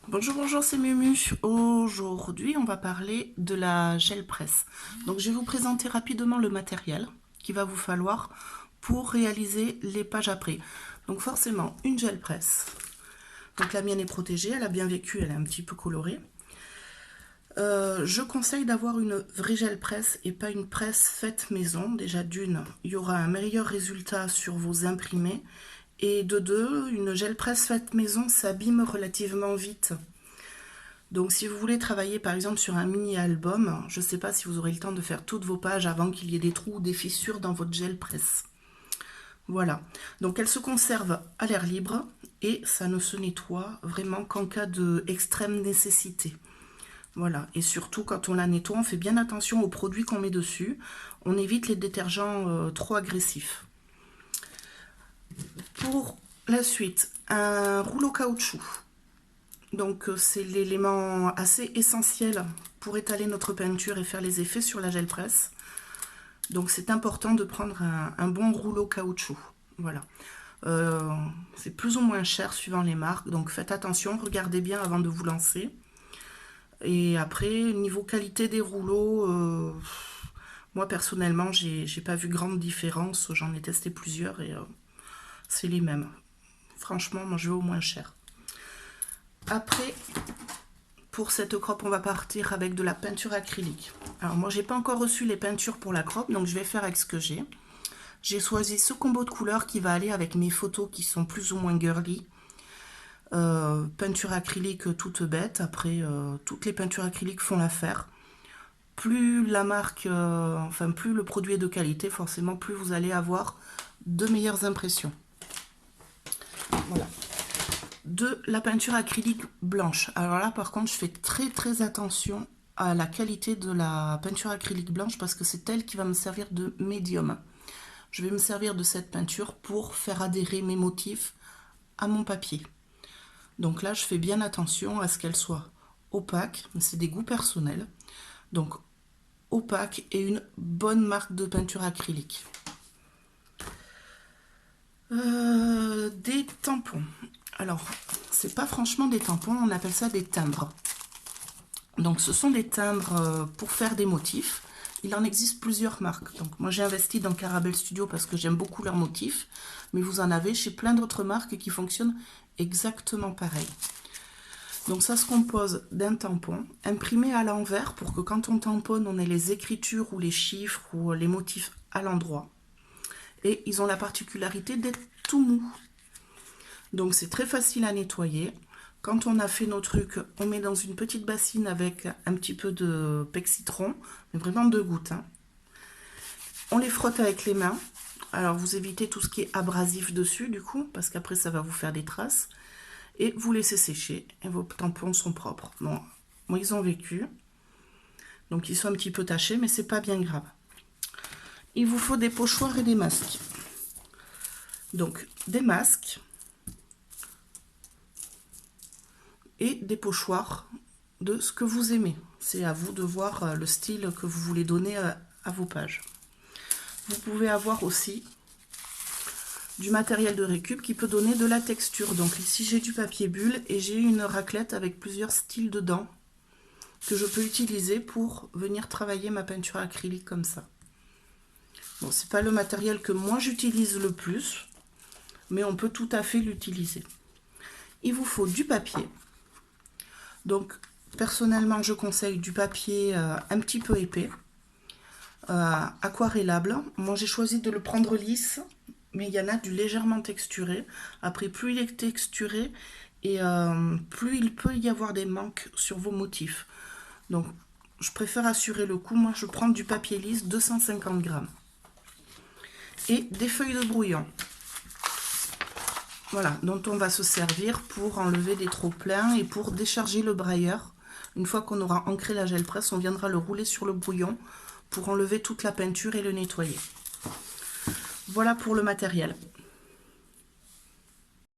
Bonjour, bonjour, c'est Mumu. Aujourd'hui, on va parler de la gel presse. Donc, je vais vous présenter rapidement le matériel qu'il va vous falloir pour réaliser les pages après. Donc, forcément, une gel presse. Donc, la mienne est protégée, elle a bien vécu, elle est un petit peu colorée. Je conseille d'avoir une vraie gel presse et pas une presse faite maison. Déjà, d'une, il y aura un meilleur résultat sur vos imprimés. Et de deux, une gel presse faite maison s'abîme relativement vite. Donc si vous voulez travailler par exemple sur un mini-album, je ne sais pas si vous aurez le temps de faire toutes vos pages avant qu'il y ait des trous ou des fissures dans votre gel presse. Voilà, donc elle se conserve à l'air libre et ça ne se nettoie vraiment qu'en cas d'extrême nécessité. Voilà, et surtout quand on la nettoie, on fait bien attention aux produits qu'on met dessus. On évite les détergents trop agressifs. Pour la suite, un rouleau caoutchouc. Donc c'est l'élément assez essentiel pour étaler notre peinture et faire les effets sur la gel presse. Donc c'est important de prendre un bon rouleau caoutchouc. Voilà. C'est plus ou moins cher suivant les marques, donc faites attention, regardez bien avant de vous lancer. Et après, niveau qualité des rouleaux, moi personnellement, j'ai pas vu grande différence. J'en ai testé plusieurs et c'est les mêmes. Franchement, moi je vais au moins cher. Après, pour cette crop, on va partir avec de la peinture acrylique. Alors moi, j'ai pas encore reçu les peintures pour la crop, donc je vais faire avec ce que j'ai. J'ai choisi ce combo de couleurs qui va aller avec mes photos qui sont plus ou moins girly. Peinture acrylique toute bête. Après, toutes les peintures acryliques font l'affaire. Plus la marque, plus le produit est de qualité, forcément, plus vous allez avoir de meilleures impressions. Voilà. De la peinture acrylique blanche. Alors là, par contre, je fais très attention à la qualité de la peinture acrylique blanche parce que c'est elle qui va me servir de médium. Je vais me servir de cette peinture pour faire adhérer mes motifs à mon papier. Donc là, je fais bien attention à ce qu'elle soit opaque, mais c'est des goûts personnels. Donc opaque et une bonne marque de peinture acrylique. Des tampons. Alors, c'est pas franchement des tampons, on appelle ça des timbres. Donc, ce sont des timbres pour faire des motifs. Il en existe plusieurs marques. Donc, moi, j'ai investi dans Caramel Studio parce que j'aime beaucoup leurs motifs. Mais vous en avez chez plein d'autres marques qui fonctionnent exactement pareil. Donc, ça se compose d'un tampon imprimé à l'envers pour que quand on tamponne, on ait les écritures ou les chiffres ou les motifs à l'endroit. Et ils ont la particularité d'être tout mous. Donc c'est très facile à nettoyer. Quand on a fait nos trucs, on met dans une petite bassine avec un petit peu de pexitron, mais vraiment 2 gouttes. On les frotte avec les mains. Alors vous évitez tout ce qui est abrasif dessus du coup, parce qu'après ça va vous faire des traces. Et vous laissez sécher et vos tampons sont propres. Bon, moi ils ont vécu. Donc ils sont un petit peu tachés, mais c'est pas bien grave. Il vous faut des pochoirs et des masques. Donc des masques et des pochoirs de ce que vous aimez. C'est à vous de voir le style que vous voulez donner à vos pages. Vous pouvez avoir aussi du matériel de récup qui peut donner de la texture. Donc ici j'ai du papier bulle et j'ai une raclette avec plusieurs styles dedans que je peux utiliser pour venir travailler ma peinture acrylique comme ça. Bon, c'est pas le matériel que moi j'utilise le plus, mais on peut tout à fait l'utiliser. Il vous faut du papier. Donc personnellement je conseille du papier un petit peu épais, aquarellable. Moi j'ai choisi de le prendre lisse, mais il y en a du légèrement texturé. Après plus il est texturé et plus il peut y avoir des manques sur vos motifs. Donc je préfère assurer le coup. Moi je prends du papier lisse 250 grammes et des feuilles de brouillon. Voilà, dont on va se servir pour enlever des trop-pleins et pour décharger le brailleur. Une fois qu'on aura ancré la gel presse, on viendra le rouler sur le brouillon pour enlever toute la peinture et le nettoyer. Voilà pour le matériel.